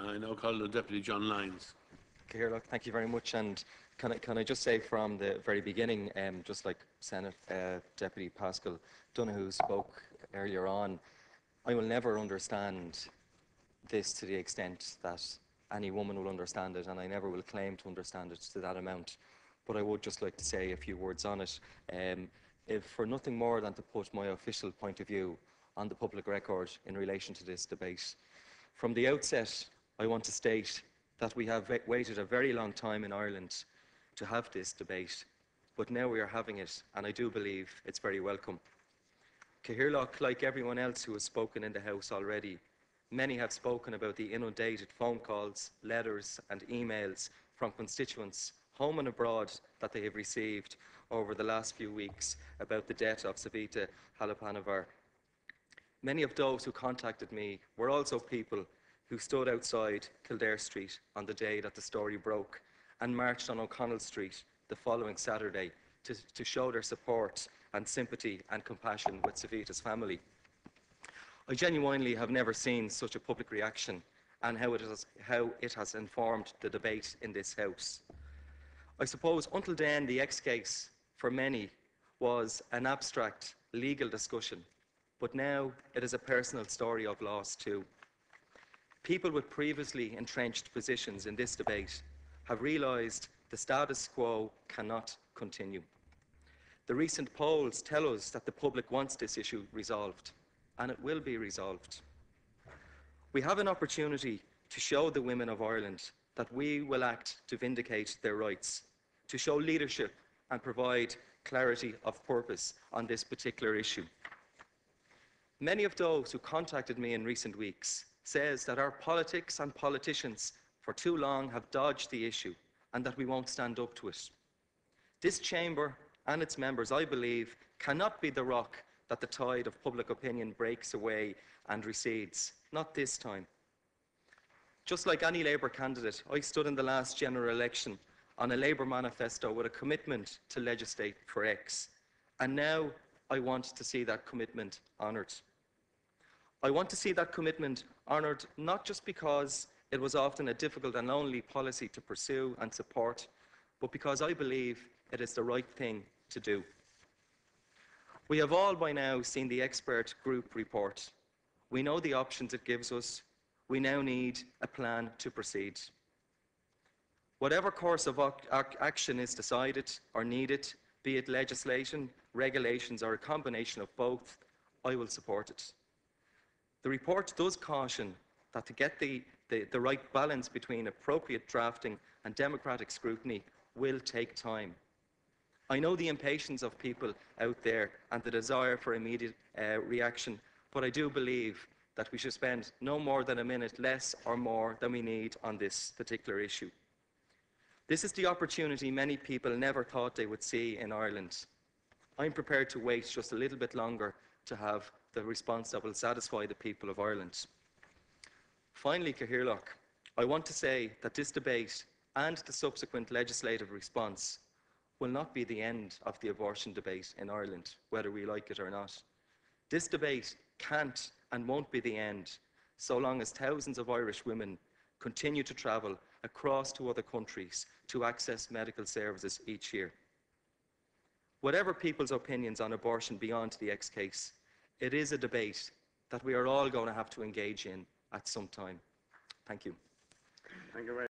I now call the Deputy John Lyons. Okay, look, thank you very much. And can I just say from the very beginning, just like Senate Deputy Pascal Donoghue spoke earlier on, I will never understand this to the extent that any woman will understand it, and I never will claim to understand it to that amount. But I would just like to say a few words on it, if for nothing more than to put my official point of view on the public record in relation to this debate. From the outset, I want to state that we have waited a very long time in Ireland to have this debate, but now we are having it, and I do believe it's very welcome. Cathaoirleach, like everyone else who has spoken in the House already, many have spoken about the inundated phone calls, letters and emails from constituents home and abroad that they have received over the last few weeks about the death of Savita Halappanavar. Many of those who contacted me were also people who stood outside Kildare Street on the day that the story broke and marched on O'Connell Street the following Saturday to show their support and sympathy and compassion with Savita's family. I genuinely have never seen such a public reaction and how it has informed the debate in this House. I suppose until then the X case for many was an abstract legal discussion, but now it is a personal story of loss too. People with previously entrenched positions in this debate have realised the status quo cannot continue. The recent polls tell us that the public wants this issue resolved, and it will be resolved. We have an opportunity to show the women of Ireland that we will act to vindicate their rights, to show leadership and provide clarity of purpose on this particular issue. Many of those who contacted me in recent weeks says that our politics and politicians for too long have dodged the issue and that we won't stand up to it. This chamber and its members, I believe, cannot be the rock that the tide of public opinion breaks away and recedes. Not this time. Just like any Labour candidate, I stood in the last general election on a Labour manifesto with a commitment to legislate for X. And now I want to see that commitment honoured. I want to see that commitment honoured not just because it was often a difficult and lonely policy to pursue and support, but because I believe it is the right thing to do. We have all by now seen the expert group report. We know the options it gives us. We now need a plan to proceed. Whatever course of action is decided or needed, be it legislation, regulations, or a combination of both, I will support it. The report does caution that to get the right balance between appropriate drafting and democratic scrutiny will take time. I know the impatience of people out there and the desire for immediate reaction, but I do believe that we should spend no more than a minute less or more than we need on this particular issue. This is the opportunity many people never thought they would see in Ireland. I'm prepared to wait just a little bit longer to have the response that will satisfy the people of Ireland. Finally, Cathaoirleach, I want to say that this debate and the subsequent legislative response will not be the end of the abortion debate in Ireland, whether we like it or not. This debate can't and won't be the end so long as thousands of Irish women continue to travel across to other countries to access medical services each year. Whatever people's opinions on abortion beyond the X case, it is a debate that we are all going to have to engage in at some time. Thank you. Thank you very much.